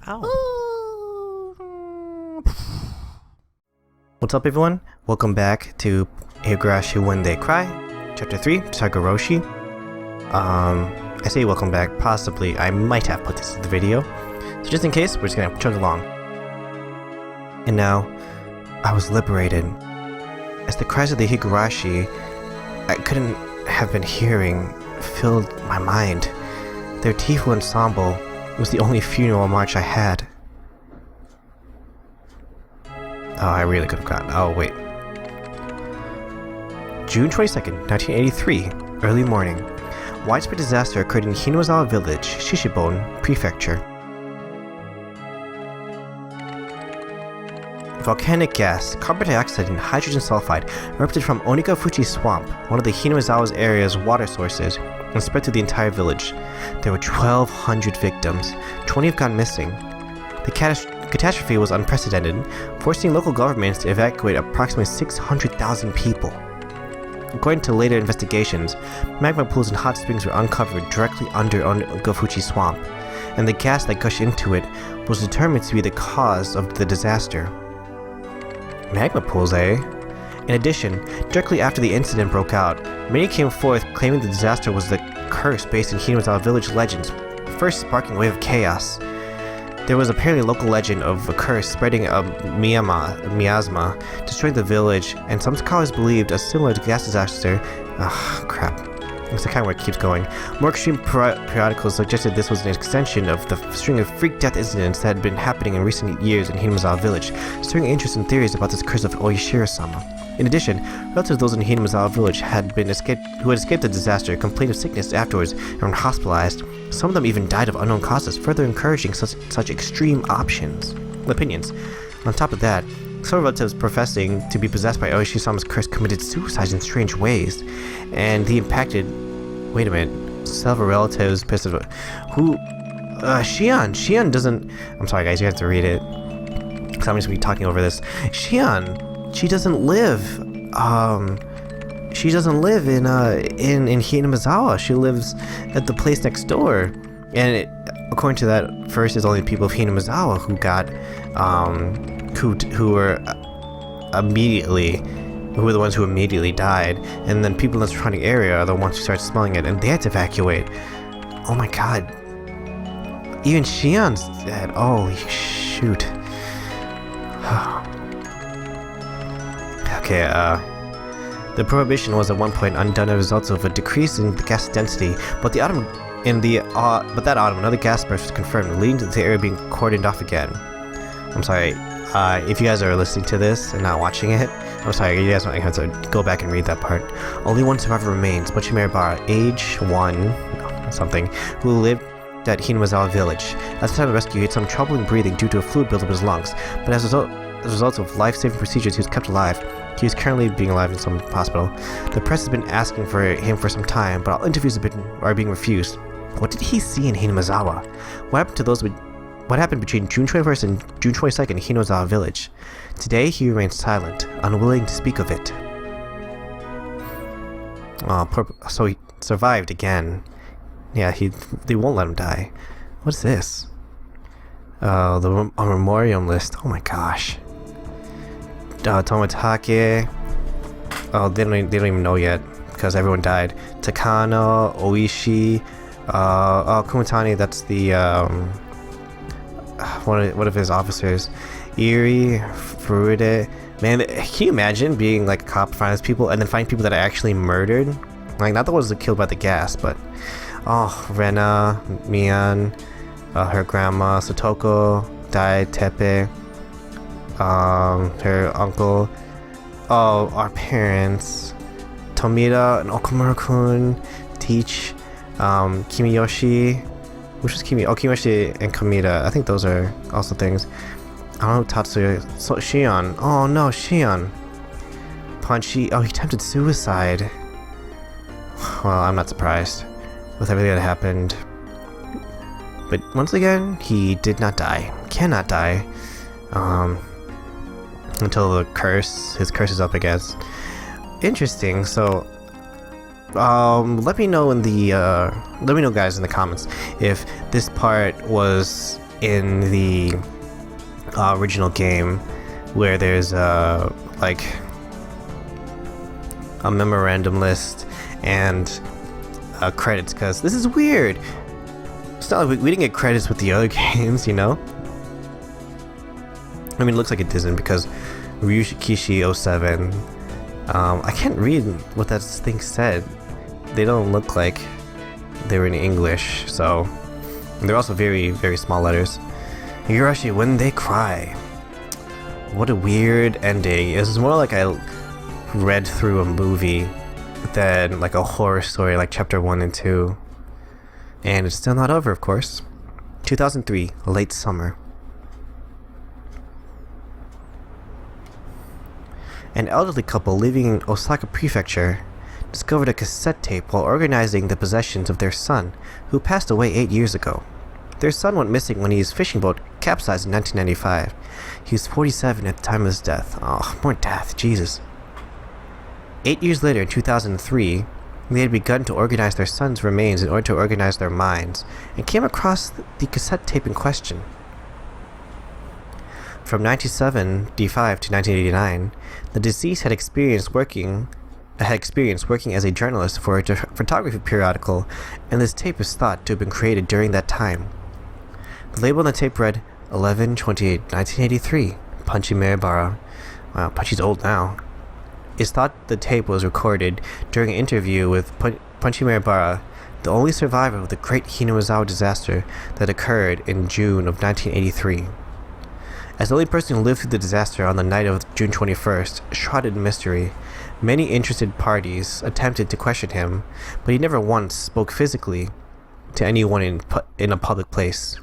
Ow. What's up, everyone? Welcome back to Higurashi When They Cry, Chapter 3, Higurashi. I say welcome back, possibly I might have put this in the video, so just in case, we're just gonna chug along. And now, I was liberated. As the cries of the Higurashi I couldn't have been hearing filled my mind. Their Tifu ensemble was the only funeral march I had. Oh, I really could have gotten. Oh, wait. June 22nd, 1983, early morning. Widespread disaster occurred in Hinazawa Village, Shishibone Prefecture. Volcanic gas, carbon dioxide, and hydrogen sulfide erupted from Onikafuchi Swamp, one of the Hinazawa's area's water sources, and spread to the entire village. There were 1,200 victims. 20 have gone missing. The catastrophe was unprecedented, forcing local governments to evacuate approximately 600,000 people. According to later investigations, magma pools and hot springs were uncovered directly under Onikafuchi Swamp, and the gas that gushed into it was determined to be the cause of the disaster. Magma pools, eh? In addition, directly after the incident broke out, many came forth claiming the disaster was the curse based in Hinazawa village legends, first sparking a wave of chaos. There was apparently a local legend of a curse spreading a miasma, destroying the village, and some scholars believed a similar gas disaster. Crap. It's the kind where it keeps going. More extreme periodicals suggested this was an extension of the string of freak death incidents that had been happening in recent years in Hinazawa village, stirring interest in theories about this curse of Oishiro-sama. In addition, relatives of those in Hinazawa village who had escaped the disaster complained of sickness afterwards and were hospitalized. Some of them even died of unknown causes, further encouraging such extreme opinions. On top of that, some relatives professing to be possessed by Oishiro-sama's curse committed suicide in strange ways, and the impacted... Wait a minute. Several relatives pissed off... Who... Shion doesn't... I'm sorry guys, you have to read it. Because I'm just going to be talking over this. Shion... She doesn't live in Hinazawa. She lives at the place next door. And according to that, first it's only people of Hinazawa who got, who were the ones who immediately died, and then people in the surrounding area are the ones who started smelling it, and they had to evacuate. Oh my god. Even Shion's dead. Holy shoot. Okay, the prohibition was at one point undone as a result of a decrease in the gas density, but that autumn another gas burst was confirmed, leading to the area being cordoned off again. I'm sorry, if you guys are listening to this and not watching it, I'm sorry, you guys might have to go back and read that part. Only one survivor remains, Punchy age 1 something, who lived at Hinazawa village. At the time of the rescue, he had some troubling breathing due to a fluid buildup in his lungs, but as a result of life-saving procedures, he was kept alive. He is currently being alive in some hospital. The press has been asking for him for some time, but all interviews are being refused. What did he see in Hinazawa? What happened between June 21st and June 22nd in Hinazawa village? Today, he remains silent, unwilling to speak of it. So he survived again. Yeah, they won't let him die. What's this? A memoriam list. Oh my gosh. Tomatake. Oh, they don't even know yet because everyone died. Takano, Oishi, Kumatani. That's the one of his officers. Iri, Furude. Man, can you imagine being like a cop, find those people, and then find people that are actually murdered? Like, not the ones that killed by the gas, but Rena, Mian, her grandma, Sotoko died. Tepe. Her uncle, our parents, Tomita and Okamura-kun, Teach, Kimiyoshi, which was Kimiyoshi and Kamita. I think those are also things. I don't know, Tatsuya, Shion. Oh no, Shion. Punchy, he attempted suicide. Well, I'm not surprised with everything that happened. But once again, he did not die. Cannot die. Until his curse is up, I guess. Interesting. So, let me know guys in the comments if this part was in the original game, where there's like a memorandum list and credits, because this is weird. It's not like we didn't get credits with the other games, you know? I mean, it looks like it isn't, because Ryukishi 07, I can't read what that thing said. They don't look like they were in English, so they're also very, very small letters. Higurashi, when they cry. What a weird ending. It was more like I read through a movie than like a horror story like chapter 1 and 2. And it's still not over, of course. 2003, late summer. An elderly couple living in Osaka Prefecture discovered a cassette tape while organizing the possessions of their son, who passed away 8 years ago. Their son went missing when his fishing boat capsized in 1995. He was 47 at the time of his death. Oh, more death, Jesus. 8 years later, in 2003, they had begun to organize their son's remains in order to organize their minds, and came across the cassette tape in question. From 1975 to 1989, the deceased had experienced working as a journalist for a photography periodical, and this tape is thought to have been created during that time. The label on the tape read 11/28/1983, Punchy Maribara. Wow, Punchy's old now. It's thought the tape was recorded during an interview with Punchy Maribara, the only survivor of the great Higurashi disaster that occurred in June of 1983. As the only person who lived through the disaster on the night of June 21st, shrouded in mystery, many interested parties attempted to question him, but he never once spoke physically to anyone in a public place.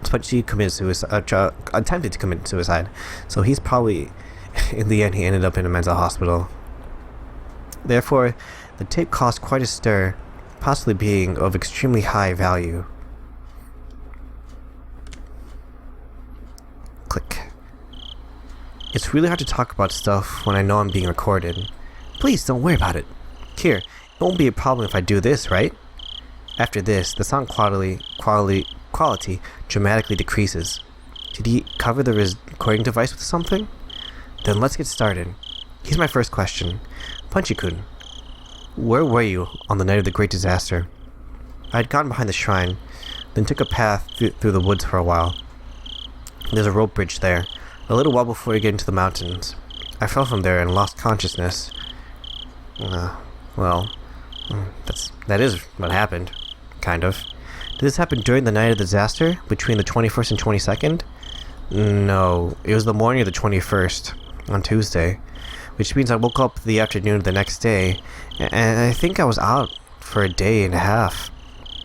Punchy attempted to commit suicide, so he's probably, in the end, he ended up in a mental hospital. Therefore, the tape caused quite a stir, possibly being of extremely high value. Click. It's really hard to talk about stuff when I know I'm being recorded. Please don't worry about it. Here, it won't be a problem if I do this, right? After this, the sound quality dramatically decreases. Did he cover the recording device with something? Then let's get started. Here's my first question. Punchy-kun, where were you on the night of the great disaster? I had gotten behind the shrine, then took a path through the woods for a while. There's a rope bridge there, a little while before you get into the mountains. I fell from there and lost consciousness. That is what happened. Kind of. Did this happen during the night of the disaster, between the 21st and 22nd? No, it was the morning of the 21st, on Tuesday, which means I woke up the afternoon of the next day, and I think I was out for a day and a half.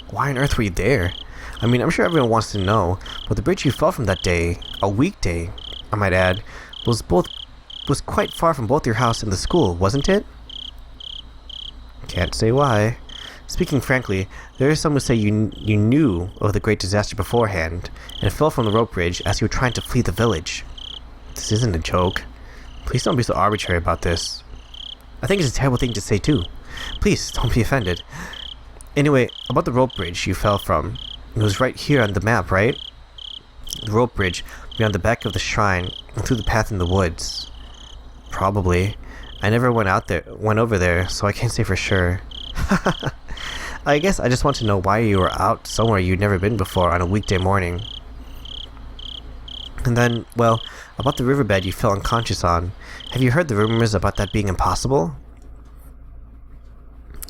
Why on earth were you there? I mean, I'm sure everyone wants to know, but the bridge you fell from that day, a weekday, I might add, was quite far from both your house and the school, wasn't it? Can't say why. Speaking frankly, there are some who say you knew of the great disaster beforehand, and fell from the rope bridge as you were trying to flee the village. This isn't a joke. Please don't be so arbitrary about this. I think it's a terrible thing to say too. Please, don't be offended. Anyway, about the rope bridge you fell from. It was right here on the map, right? The rope bridge beyond the back of the shrine and through the path in the woods. Probably. I never went over there, so I can't say for sure. I guess I just want to know why you were out somewhere you'd never been before on a weekday morning. And then, well, about the riverbed you fell unconscious on. Have you heard the rumors about that being impossible?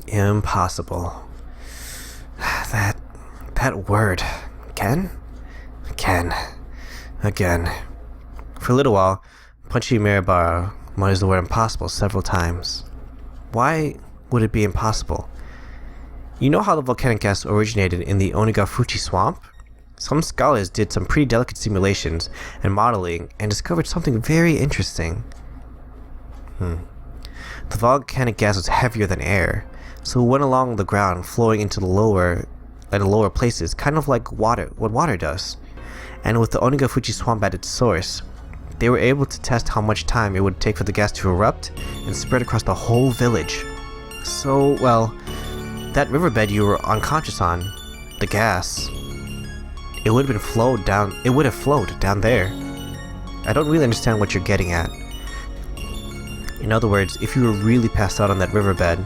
Impossible. That word. Again? Again. For a little while, Punchy Maribara mutters the word impossible several times. Why would it be impossible? You know how the volcanic gas originated in the Onigafuchi swamp? Some scholars did some pretty delicate simulations and modeling and discovered something very interesting. The volcanic gas was heavier than air, so it went along the ground, flowing into the lower places, kind of like what water does. And with the Onigafuchi swamp at its source, they were able to test how much time it would take for the gas to erupt and spread across the whole village. So, well, that riverbed you were unconscious on, the gas, it would have flowed down there. I don't really understand what you're getting at. In other words, if you were really passed out on that riverbed,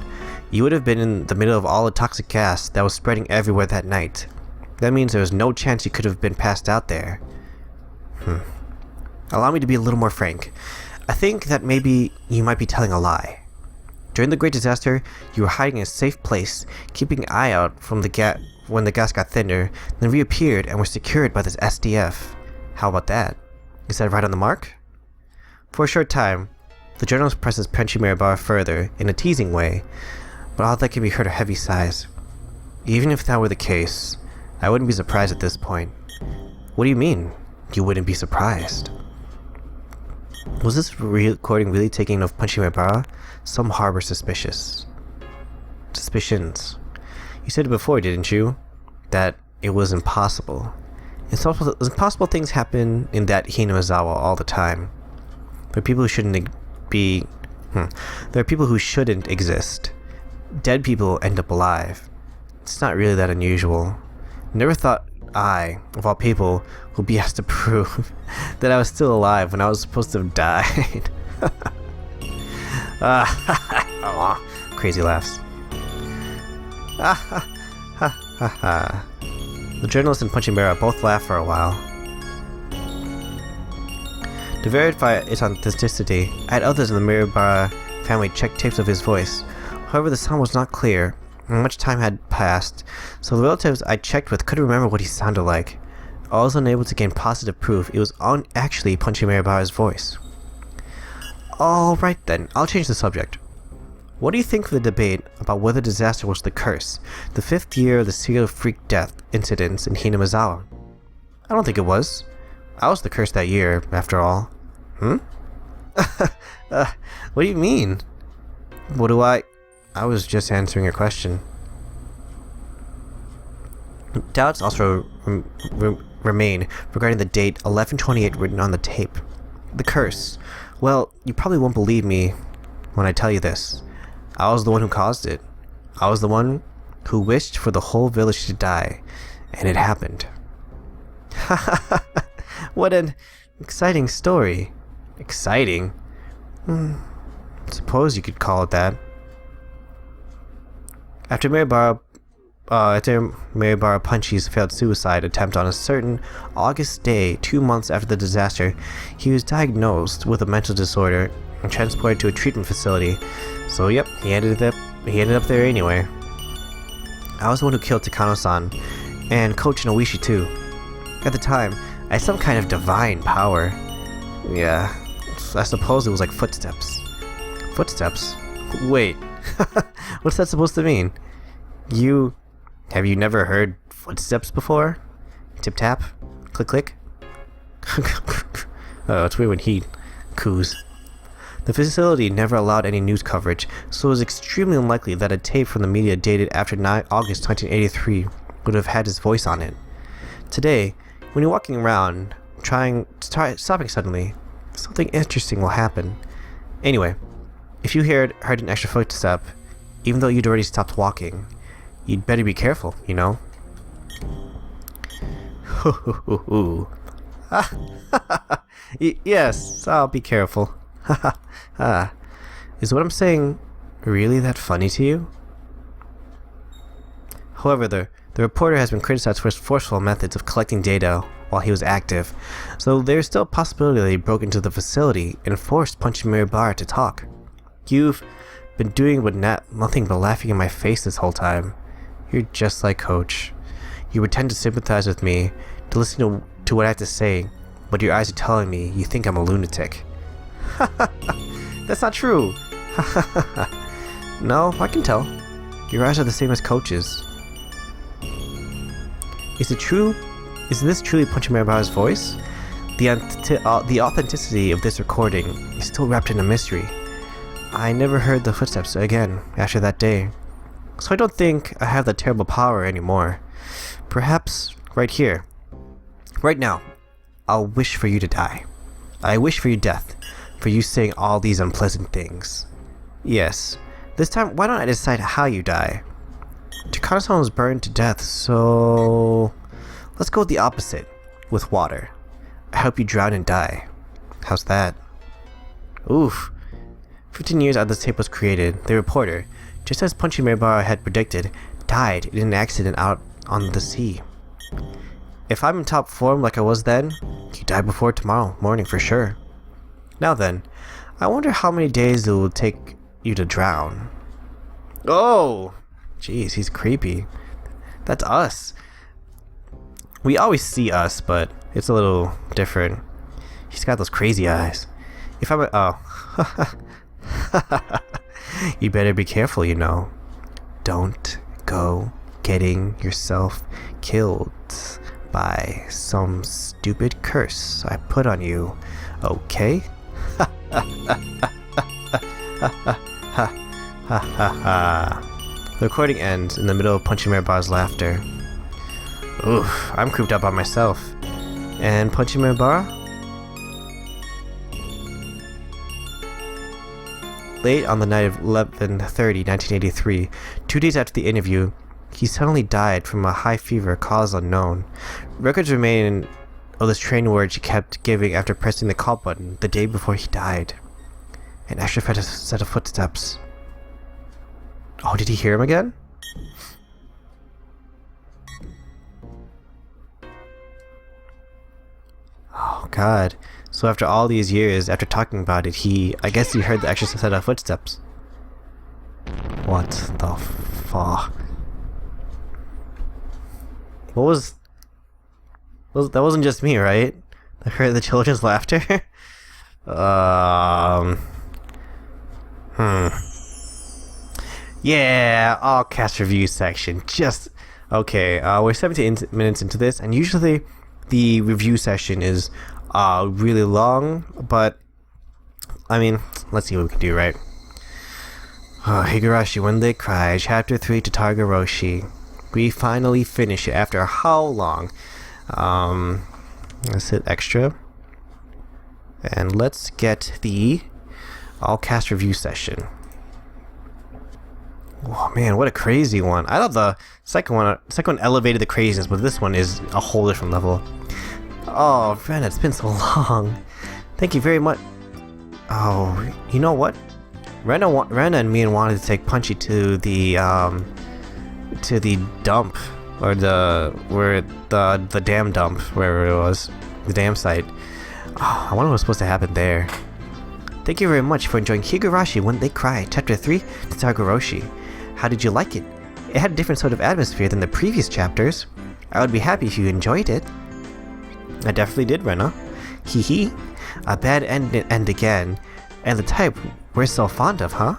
you would have been in the middle of all the toxic gas that was spreading everywhere that night. That means there was no chance you could have been passed out there. Allow me to be a little more frank. I think that maybe you might be telling a lie. During the Great Disaster, you were hiding in a safe place, keeping an eye out from when the gas got thinner, then reappeared and were secured by this SDF. How about that? Is that right on the mark? For a short time, the journalist presses Punchy further in a teasing way, but all that can be heard are heavy sighs. Even if that were the case, I wouldn't be surprised at this point. What do you mean, you wouldn't be surprised? Was this recording really taking of Punchy Maibara? Some harbor suspicions. You said it before, didn't you? That it was impossible. Impossible things happen in that Hinazawa all the time. There are people who shouldn't be... There are people who shouldn't exist. Dead people end up alive. It's not really that unusual. Never thought I, of all people, would be asked to prove that I was still alive when I was supposed to have died. Crazy laughs. The journalist and Punchy both laugh for a while. To verify its authenticity, I had others in the Mirabara family check tapes of his voice. However, the sound was not clear, and much time had passed, so the relatives I checked with couldn't remember what he sounded like. I was unable to gain positive proof it was actually Punchy Mirabara's voice. Alright then, I'll change the subject. What do you think of the debate about whether disaster was the curse, the 5th year of the serial freak death incidents in Hinamizawa? I don't think it was. I was the curse that year, after all. What do you mean? I was just answering your question. Doubts also remain regarding the date 11/28 written on the tape. The curse. Well, you probably won't believe me when I tell you this. I was the one who caused it. I was the one who wished for the whole village to die, and it happened. What an exciting story. Exciting? Suppose you could call it that. After Mirabara Punchy's failed suicide attempt on a certain August day 2 months after the disaster, he was diagnosed with a mental disorder and transported to a treatment facility. So yep, he ended up there anyway. I was the one who killed Takano-san, and Coach Noishi too. At the time, I had some kind of divine power. Yeah, I suppose it was like footsteps. Footsteps? Wait, what's that supposed to mean? Have you never heard footsteps before? Tip tap? Click click? Oh, it's weird when he coos. The facility never allowed any news coverage, so it was extremely unlikely that a tape from the media dated after August 1983 would have had his voice on it. Today, when you're walking around, stopping suddenly, something interesting will happen. Anyway, if you heard an extra footstep, even though you'd already stopped walking, you'd better be careful, you know? Yes, I'll be careful. Is what I'm saying really that funny to you? However, the reporter has been criticized for his forceful methods of collecting data while he was active, so there's still a possibility that he broke into the facility and forced Punchy Mirabara to talk. You've been doing nothing but laughing in my face this whole time. You're just like Coach. You pretend to sympathize with me, to listen to what I have to say, but your eyes are telling me you think I'm a lunatic. That's not true. No, I can tell. Your eyes are the same as Coach's. Is this truly Punchy Mirabara's voice? The authenticity of this recording is still wrapped in a mystery. I never heard the footsteps again after that day, so I don't think I have that terrible power anymore. Perhaps right here, right now, I'll wish for you to die. I wish for your death, for you saying all these unpleasant things. Yes, this time why don't I decide how you die? Takano-san was burned to death, so Let's go with the opposite, with water. I hope you drown and die. How's that? Oof. 15 years after this tape was created, the reporter, just as Punchy Mirabara had predicted, died in an accident out on the sea. If I'm in top form like I was then, you die before tomorrow morning for sure. Now then, I wonder how many days it will take you to drown. Oh! Jeez, he's creepy. That's us. We always see us, but it's a little different. He's got those crazy eyes. If I'm oh. You better be careful, you know. Don't go getting yourself killed by some stupid curse I put on you, okay? The recording ends in the middle of Punchy Mirabara's laughter. Oof, I'm cooped up on myself. And Punchy Mirabara? Late on the night of 11/30, 1983, 2 days after the interview, he suddenly died from a high fever, cause unknown. Records remain of the strange words he kept giving after pressing the call button the day before he died. An extra set of footsteps. Oh, did he hear him again? Oh god. So after all these years, after talking about it, I guess he heard the extra set of footsteps. What the fuck? What was... That wasn't just me, right? I heard the children's laughter? Yeah, all cast review section. Just... Okay, we're 17 minutes into this, and usually the review session is really long, but I mean, let's see what we can do, right? Higurashi, When They Cry, Chapter 3 to Higurashi. We finally finish it after how long? Let's hit extra. And let's get the all cast review session. Oh man, what a crazy one. I thought the second one elevated the craziness, but this one is a whole different level. Oh, Ren, it's been so long. Thank you very much. Oh, you know what? Rena and me wanted to take Punchy to the dump, or the dam dump, wherever it was, the dam site. Oh, I wonder what's supposed to happen there. Thank you very much for enjoying Higurashi When They Cry, Chapter 3 to Higurashi. How did you like it? It had a different sort of atmosphere than the previous chapters. I would be happy if you enjoyed it. I definitely did, Rena. Hee hee. A bad end again. And the type we're so fond of, huh?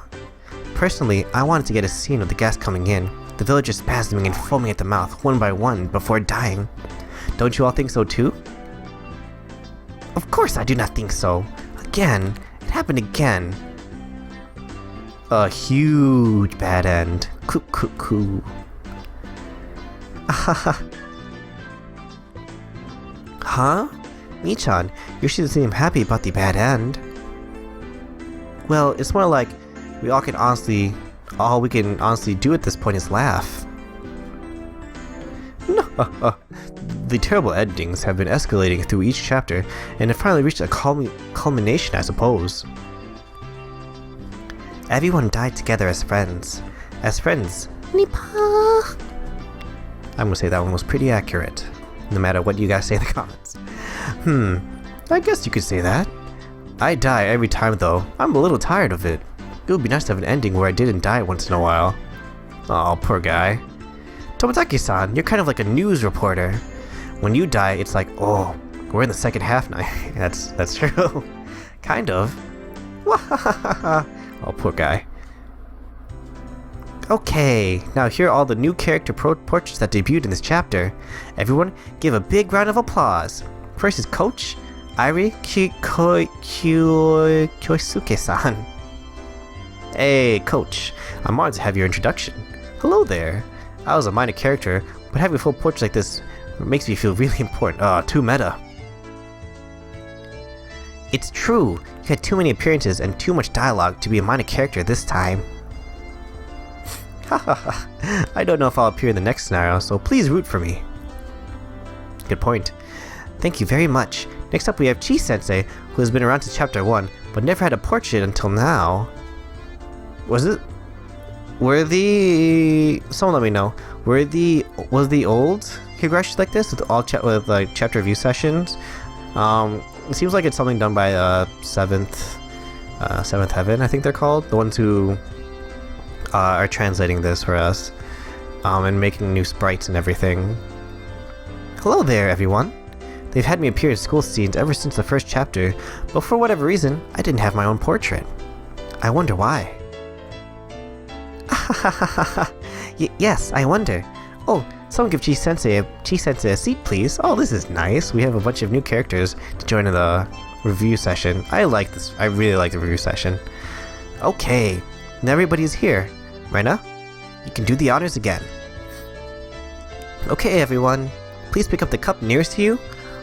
Personally, I wanted to get a scene of the gas coming in, the villagers spasming and foaming at the mouth one by one before dying. Don't you all think so too? Of course I do not think so. Again. It happened again. A huge bad end. Coo. Huh? Michan, you should seem happy about the bad end. Well, it's more like all we can honestly do at this point is laugh. No, the terrible endings have been escalating through each chapter, and have finally reached a culmination, I suppose. Everyone died together as friends. Nipa! I'm gonna say that one was pretty accurate, no matter what you guys say in the comments. I guess you could say that. I die every time though. I'm a little tired of it. It would be nice to have an ending where I didn't die once in a while. Oh, poor guy. Tomotaki-san, you're kind of like a news reporter. When you die, it's like, oh, we're in the second half now. That's true. Kind of. Oh, poor guy. Okay, now here are all the new character portraits that debuted in this chapter. Everyone, give a big round of applause. First is Coach Airi Kyosuke-san. Hey, Coach. I'm honored to have your introduction. Hello there. I was a minor character, but having a full portrait like this makes me feel really important. Too meta. It's true. You had too many appearances and too much dialogue to be a minor character this time. I don't know if I'll appear in the next scenario, so please root for me. good point. Thank you very much. Next up we have Chi-sensei, who has been around since chapter 1, but never had a portrait until now. Someone let me know. Was the old Higurashi like this with like chapter review sessions? It seems like it's something done by Seventh Heaven, I think they're called. The ones who are translating this for us, and making new sprites and everything. Hello there, everyone. They've had me appear in school scenes ever since the first chapter, but for whatever reason, I didn't have my own portrait. I wonder why. Yes, I wonder. Oh, someone give Chi-sensei a seat, please. Oh, this is nice. We have a bunch of new characters to join in the review session. I like this. I really like the review session. Okay, now everybody's here. Rena, you can do the honors again. Okay, everyone. Please pick up the cup nearest to you.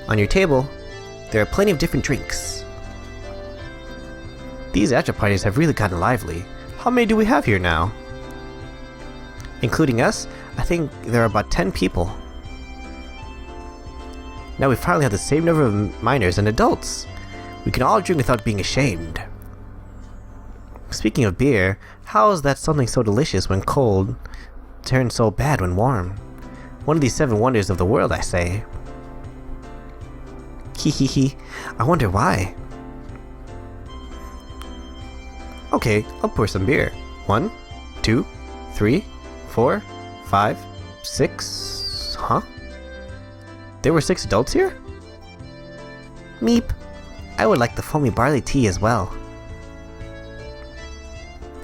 On your table, there are plenty of different drinks. These after parties have really gotten lively. How many do we have here now? Including us, I think there are about 10 people. Now we finally have the same number of minors and adults. We can all drink without being ashamed. Speaking of beer, how is that something so delicious when cold turns so bad when warm? One of these 7 wonders of the world, I say. Hehehe, I wonder why. Okay, I'll pour some beer. 1, 2, 3, 4, 5, 6... Huh? There were 6 adults here? Meep. I would like the foamy barley tea as well.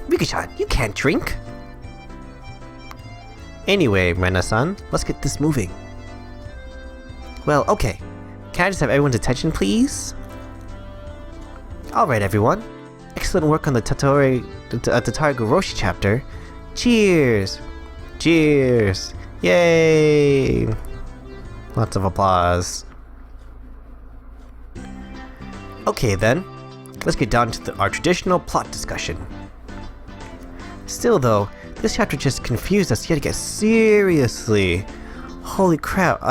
Rika-chan, you can't drink! Anyway, Rena-san, let's get this moving. Well, okay. Can I just have everyone's attention, please? Alright, everyone. Excellent work on the Higurashi chapter. Cheers! Cheers! Yay! Lots of applause. Okay then, let's get down to our traditional plot discussion. Still though, this chapter just confused us yet again. Seriously! Holy crap,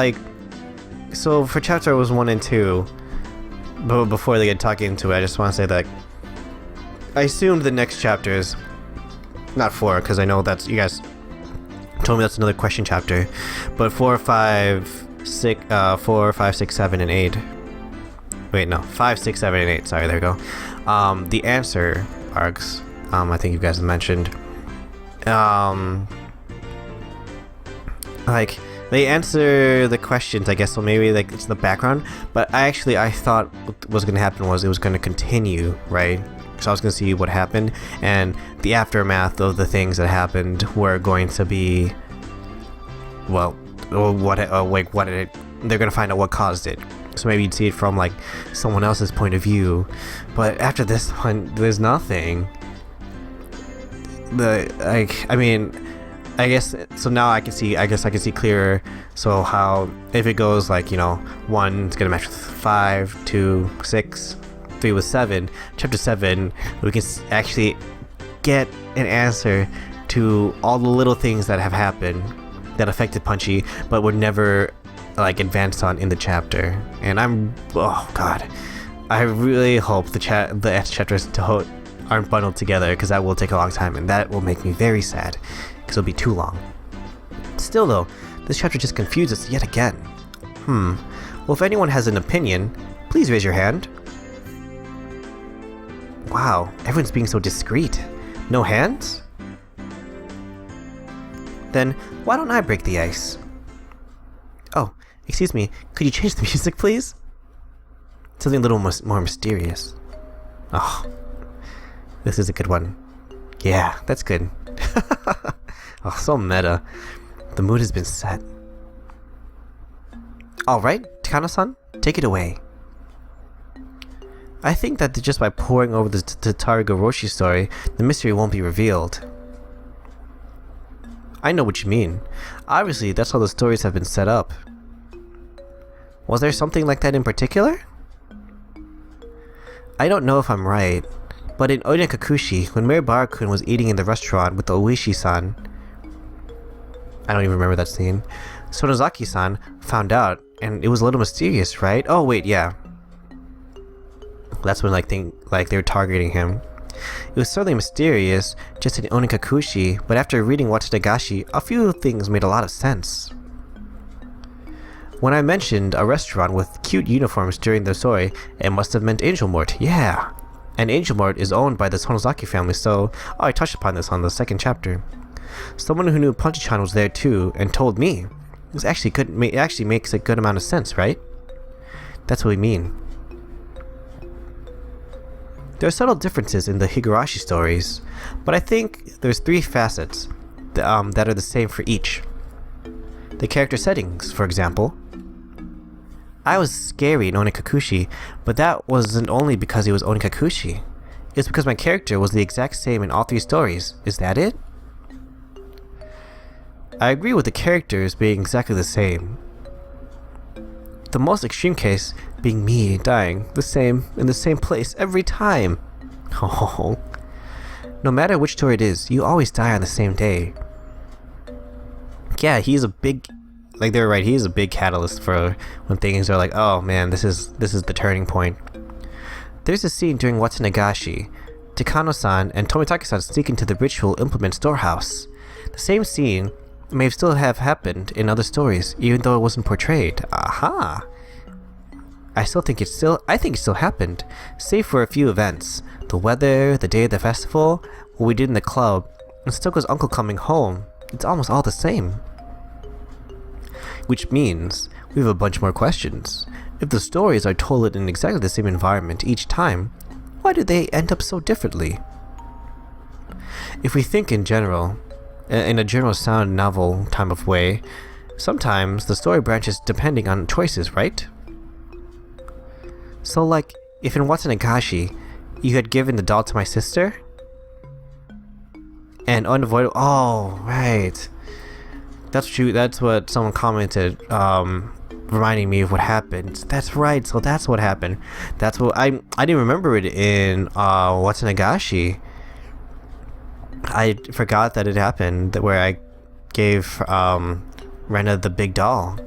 so for chapter 1 and 2, but before they get talking into it, I just want to say that I assumed the next chapters, not 4, because I know that's, you guys told me that's another question chapter, but 4, 5, 6, 7, and 8. Wait, no, 5, 6, 7, and 8. Sorry, there we go. The answer arcs, I think you guys have mentioned. Like, they answer the questions, I guess, so maybe like it's the background, but I thought what was going to happen was it was going to continue, right? So I was going to see what happened, and the aftermath of the things that happened were going to be, well, they're going to find out what caused it. So maybe you'd see it from like someone else's point of view, but after this one, there's nothing. I guess so now I can see clearer. So how if it goes like, you know, 1's gonna match with 5, 2, 6, 3 with 7. Chapter 7, we can actually get an answer to all the little things that have happened that affected Punchy, but were never like advanced on in the chapter. And oh god, I really hope the chapters aren't bundled together, because that will take a long time, and that will make me very sad. Because it'll be too long. Still though, this chapter just confused us yet again. Well, if anyone has an opinion, please raise your hand. Wow, everyone's being so discreet. No hands? Then, why don't I break the ice? Oh, excuse me, could you change the music, please? Something a little more mysterious. Oh, this is a good one. Yeah, that's good. Oh, so meta. The mood has been set. Alright, Takano-san, take it away. I think that just by pouring over the Higurashi story, the mystery won't be revealed. I know what you mean. Obviously, that's how the stories have been set up. Was there something like that in particular? I don't know if I'm right, but in Onikakushi, when Mirabara-kun was eating in the restaurant with the Oishi-san, I don't even remember that scene, Sonozaki-san found out, and it was a little mysterious, right? Oh wait, yeah. That's when they were targeting him. It was certainly mysterious, just in Onikakushi, but after reading Watsunagashi, a few things made a lot of sense. When I mentioned a restaurant with cute uniforms during the story, it must have meant Angel Mort, yeah. And Angel Mort is owned by the Sonozaki family, so I touched upon this on the second chapter. Someone who knew Punchy-chan was there too, and told me. It actually makes a good amount of sense, right? That's what we mean. There are subtle differences in the Higurashi stories, but I think there's 3 facets that are the same for each. The character settings, for example. I was scary in Onikakushi, but that wasn't only because he was Onikakushi. It's because my character was the exact same in all 3 stories. Is that it? I agree with the characters being exactly the same. The most extreme case being me dying in the same place every time. Oh. No matter which story it is, you always die on the same day. Yeah, he's a big, like they were right, he's a big catalyst for when things are like, oh man, this is the turning point. There's a scene during Watsunagashi. Takano-san and Tomitake-san sneak into the ritual implement storehouse. The same scene may still have happened in other stories, even though it wasn't portrayed. Aha! I think it still happened, save for a few events. The weather, the day of the festival, what we did in the club, and Stoko's uncle coming home. It's almost all the same. Which means we have a bunch more questions. If the stories are told in exactly the same environment each time, why do they end up so differently? If we think in a general sound novel type of way, sometimes the story branches depending on choices, right? So like, if in Watsunagashi, you had given the doll to my sister, and unavoidable, oh, right. That's true, that's what someone commented, reminding me of what happened. That's right, so that's what happened. That's what, I didn't remember it in, Watsunagashi. I forgot that it happened, where I gave, Rena the big doll.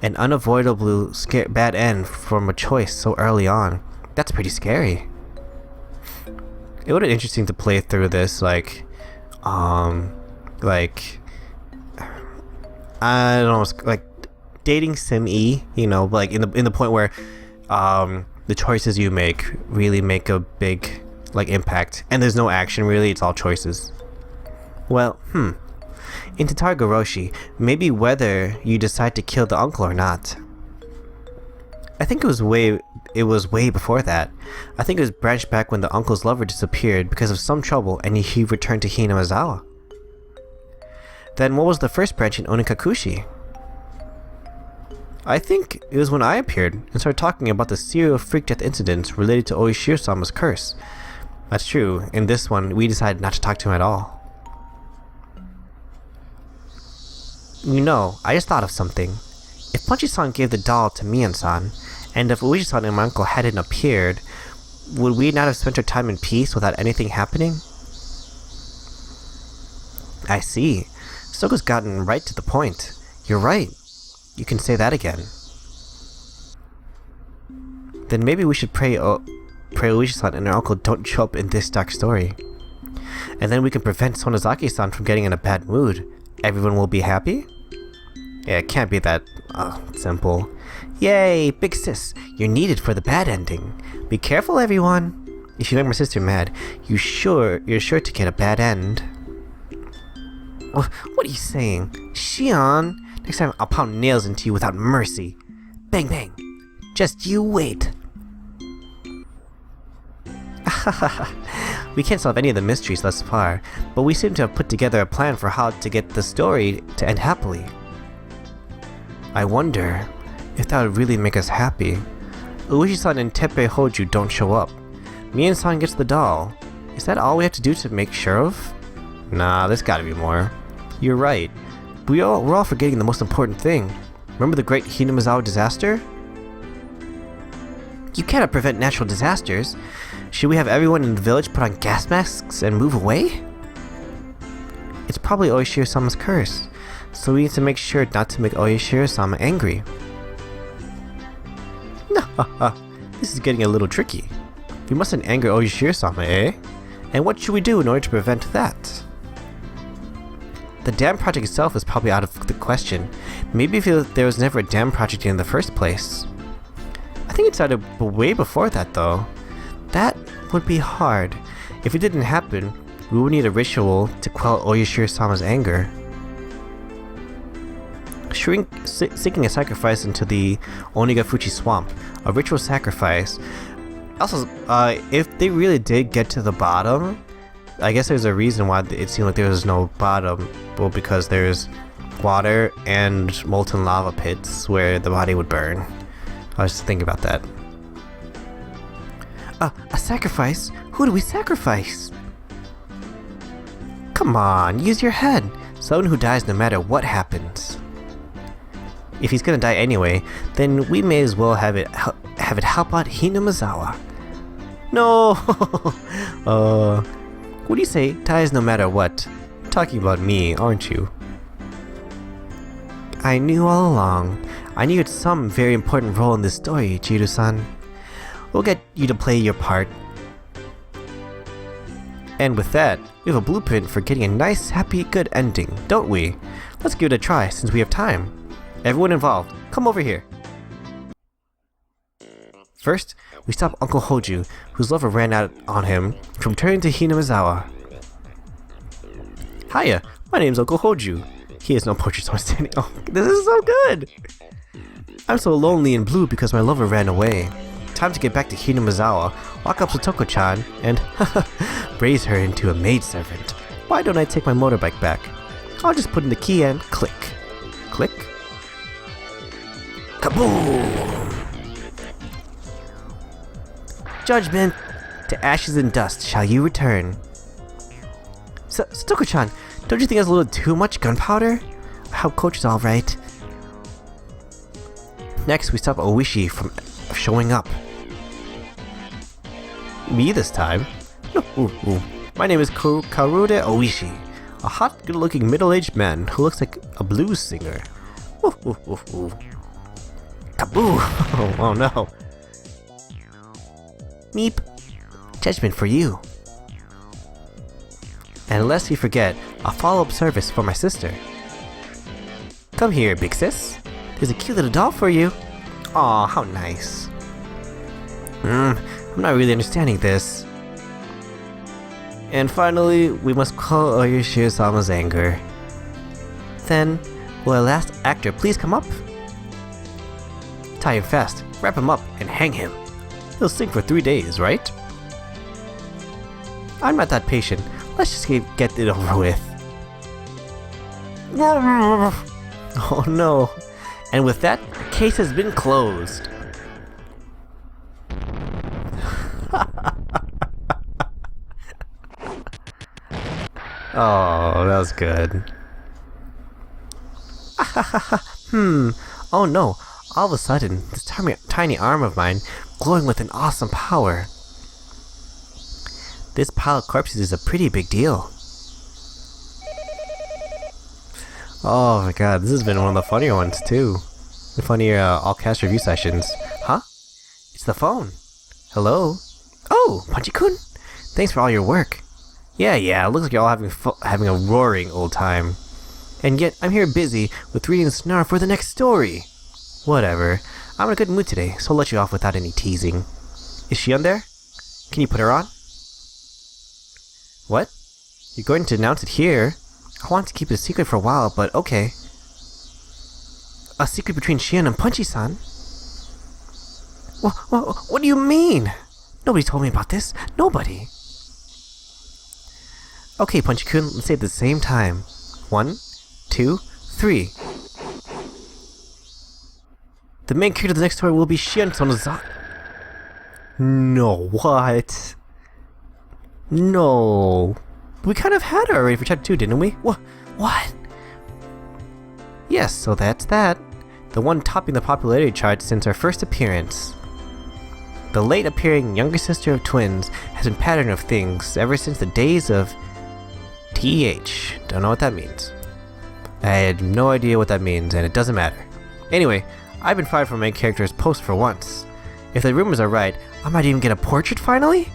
An unavoidable bad end from a choice so early on. That's pretty scary. It would have been interesting to play through this, like, I don't know, like dating Sim E, you know, like in the point where the choices you make really make a big impact, and there's no action really, it's all choices. Well, in Higurashi, maybe whether you decide to kill the uncle or not. I think it was way before that. I think it was branched back when the uncle's lover disappeared because of some trouble and he returned to Hinamizawa. Then what was the first branch in Onikakushi? I think it was when I appeared and started talking about the serial freak death incidents related to Oishiro-sama's curse. That's true, in this one we decided not to talk to him at all. You know, I just thought of something. If Punchy-san gave the doll to Mian-san, and if Uishi-san and my uncle hadn't appeared, would we not have spent our time in peace without anything happening? I see. Stoko's gotten right to the point. You're right. You can say that again. Then maybe we should pray Uishi-san and our uncle don't show up in this dark story. And then we can prevent Sonozaki-san from getting in a bad mood. Everyone will be happy? Yeah, it can't be that simple. Yay, big sis, you're needed for the bad ending. Be careful, everyone. If you make my sister mad, you're sure to get a bad end. What are you saying? Shion, next time I'll pound nails into you without mercy. Bang bang. Just you wait. We can't solve any of the mysteries thus far, but we seem to have put together a plan for how to get the story to end happily. I wonder if that would really make us happy. Uishi-san and Teppei Hoju don't show up. Mian-san gets the doll. Is that all we have to do to make sure of? Nah, there's gotta be more. You're right. We're all forgetting the most important thing. Remember the great Hinamizawa disaster? You cannot prevent natural disasters. Should we have everyone in the village put on gas masks and move away? It's probably Oishiro-sama's curse, so we need to make sure not to make Oishiro-sama angry. This is getting a little tricky. We mustn't anger Oyashiro-sama, eh? And what should we do in order to prevent that? The dam project itself is probably out of the question. Maybe if there was never a dam project in the first place. I think it started way before that though. That would be hard. If it didn't happen, we would need a ritual to quell Oyashiro-sama's anger. Sinking a sacrifice into the Onigafuchi swamp. A ritual sacrifice. Also, if they really did get to the bottom, I guess there's a reason why it seemed like there was no bottom. Well, because there's water and molten lava pits where the body would burn. I was just thinking about that. A sacrifice? Who do we sacrifice? Come on, use your head. Someone who dies no matter what happens. If he's gonna die anyway, then we may as well have it help out Hinamizawa. No! What do you say? Dies no matter what. You're talking about me, aren't you? I knew all along. I knew you had some very important role in this story, Chiru-san. We'll get you to play your part. And with that, we have a blueprint for getting a nice, happy, good ending, don't we? Let's give it a try since we have time. Everyone involved, come over here. First, we stop Uncle Hoju, whose lover ran out on him, from turning to Hinamizawa. Hiya, my name's Uncle Hoju. He has no portrait, so I'm standing. Oh, this is so good! I'm so lonely and blue because my lover ran away. Time to get back to Hinamizawa, walk up to Toko-chan, and raise her into a maidservant. Why don't I take my motorbike back? I'll just put in the key and click. Click. Kaboom! Judgment! To ashes and dust shall you return. Toko-chan, don't you think that's a little too much gunpowder? I hope Coach is alright. Next, we stop Oishi from showing up. Me this time? My name is Karude Oishi, a hot, good-looking middle-aged man who looks like a blues singer. Kaboo! Oh no. Meep. Judgment for you. And lest we forget, a follow-up service for my sister. Come here, big sis. There's a cute little doll for you. Aw, how nice. I'm not really understanding this. And finally, we must quell Oyashiro-sama's anger. Then, will our last actor please come up? Tie him fast, wrap him up, and hang him. He'll sing for 3 days, right? I'm not that patient. Let's just get it over with. Oh no. And with that, the case has been closed. Oh, that was good. Oh no. All of a sudden, this tiny arm of mine glowing with an awesome power. This pile of corpses is a pretty big deal. Oh my god, this has been one of the funnier ones too. The funnier all-cast review sessions. Huh? It's the phone. Hello? Oh, Punchy-kun? Thanks for all your work. Yeah, it looks like you're all having a roaring old time. And yet, I'm here busy with reading the scenario for the next story. Whatever. I'm in a good mood today, so I'll let you off without any teasing. Is she on there? Can you put her on? What? You're going to announce it here? I want to keep it a secret for a while, but okay. A secret between Shion and Punchy-san? What do you mean? Nobody told me about this. Nobody. Okay, Punchy-kun, let's say it at the same time. 1, 2, 3. The main character of the next story will be Shion Tonozawa. No, what? No. We kind of had her already for chapter 2, didn't we? What? Yes, so that's that. The one topping the popularity chart since her first appearance. The late appearing younger sister of twins has been pattern of things ever since the days of TH. Don't know what that means. I had no idea what that means, and it doesn't matter. Anyway, I've been fired from main character's post for once. If the rumors are right, I might even get a portrait finally?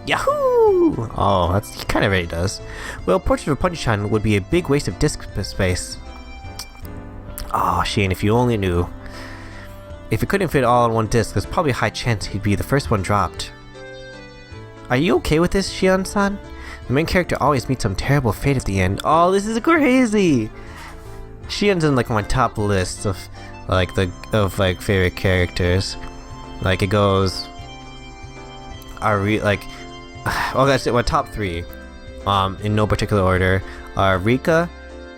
Yahoo! Oh, he kind of already does. Well, portrait of Punchy-chan would be a big waste of disk space. Oh, Sheen, if you only knew. If it couldn't fit all on one disc, there's probably a high chance he'd be the first one dropped. Are you okay with this, Shion-san? The main character always meets some terrible fate at the end. Oh, this is crazy! Shion's in like my top list of favorite characters. Like it goes, well, that's it. My top 3, in no particular order, are Rika,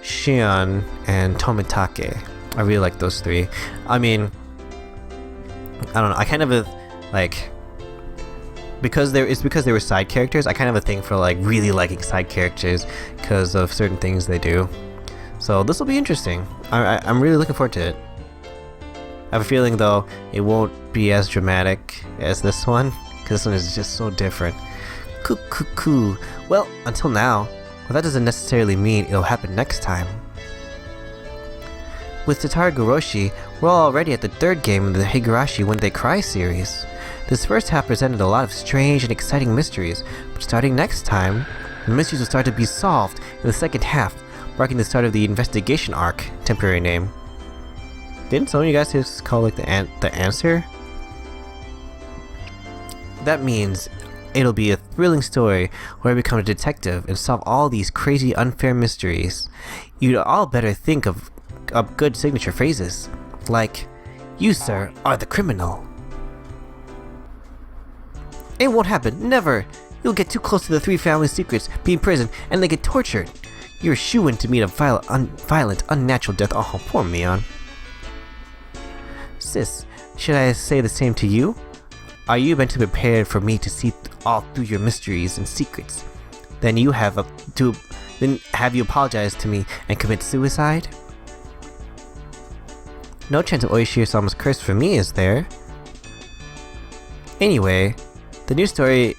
Shion, and Tomitake. I really like those 3. I mean, I don't know. I kind of like because they were side characters. I kind of have a thing for like really liking side characters because of certain things they do. So this will be interesting. I'm really looking forward to it. I have a feeling though it won't be as dramatic as this one, because this one is just so different. Cool. Well, until now, well, that doesn't necessarily mean it'll happen next time. With Higurashi, we're already at the 3rd game in the Higurashi When They Cry series. This first half presented a lot of strange and exciting mysteries, but starting next time, the mysteries will start to be solved in the second half, marking the start of the investigation arc, temporary name. Didn't some of you guys just call like the answer? That means it'll be a thrilling story where I become a detective and solve all these crazy unfair mysteries. You'd all better think of good signature phrases, like, "You, sir, are the criminal." It won't happen, never! You'll get too close to the 3 family secrets, be in prison, and they get tortured. You're shoo-in to meet a violent, unnatural death. Oh, poor Mion. Sis, should I say the same to you? Are you meant to be prepared for me to see all through your mysteries and secrets? Then have you apologize to me and commit suicide? No chance of Oishiro-sama's curse for me, is there? Anyway, the new story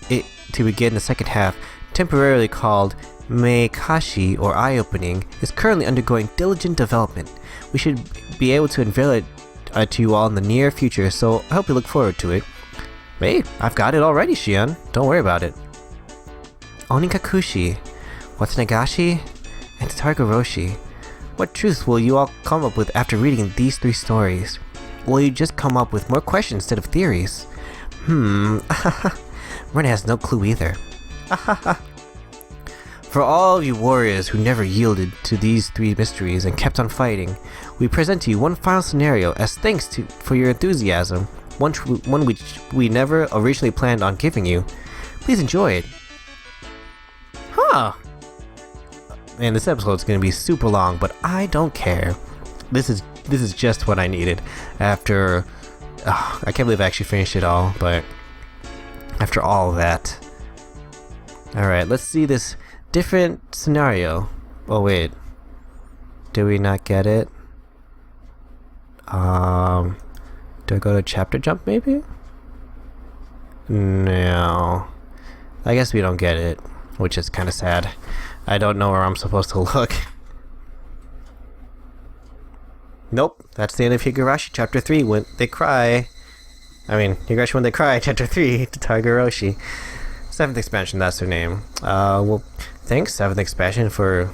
to begin the second half, temporarily called Meikashi or Eye-Opening, is currently undergoing diligent development. We should be able to unveil it to you all in the near future, so I hope you look forward to it. Hey, I've got it already, Shion. Don't worry about it. Onikakushi, Watsunagashi, and Higurashi. What truths will you all come up with after reading these 3 stories? Will you just come up with more questions instead of theories? Rena has no clue either. For all of you warriors who never yielded to these 3 mysteries and kept on fighting, we present to you one final scenario as thanks for your enthusiasm, one which we never originally planned on giving you. Please enjoy it. Man, this episode's gonna be super long, but I don't care. This is just what I needed after. I can't believe I actually finished it all, but after all of that. Alright, let's see this different scenario. Oh wait. Did we not get it? Do I go to chapter jump maybe? No. I guess we don't get it, which is kind of sad. I don't know where I'm supposed to look. Nope, that's the end of Higurashi chapter 3 When They Cry. Higurashi When They Cry chapter 3 to Higurashi. 7th expansion, that's her name. Well, thanks 7th expansion for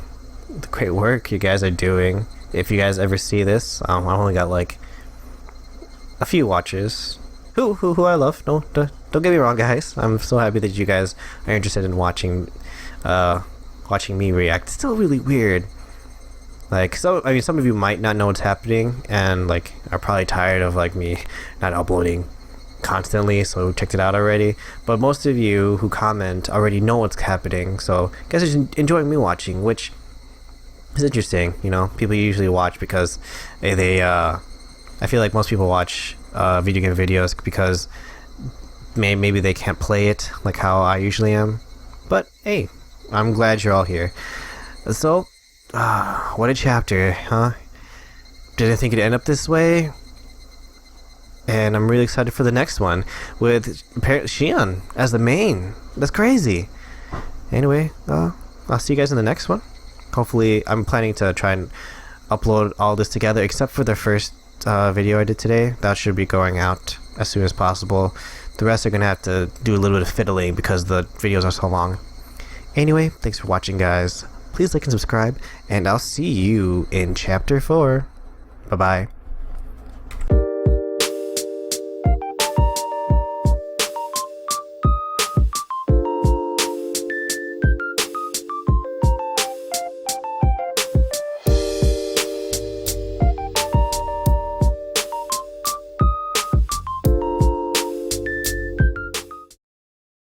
the great work you guys are doing. If you guys ever see this, I've only got like a few watchers. Who I love. No, don't get me wrong, guys. I'm so happy that you guys are interested in watching me react. It's still really weird. Like, some of you might not know what's happening and like are probably tired of like me not uploading constantly, so checked it out already. But most of you who comment already know what's happening, so you guys are enjoying me watching, which is interesting. You know, people usually watch because they I feel like most people watch video game videos because maybe they can't play it like how I usually am. But hey, I'm glad you're all here. So, what a chapter, huh? Didn't think it'd end up this way. And I'm really excited for the next one with Shion as the main. That's crazy. Anyway, I'll see you guys in the next one. Hopefully, I'm planning to try and upload all this together except for the first video I did today. That should be going out as soon as possible. The rest are gonna have to do a little bit of fiddling because the videos are so long. Anyway, thanks for watching, guys. Please like and subscribe, and I'll see you in Chapter 4. Bye-bye.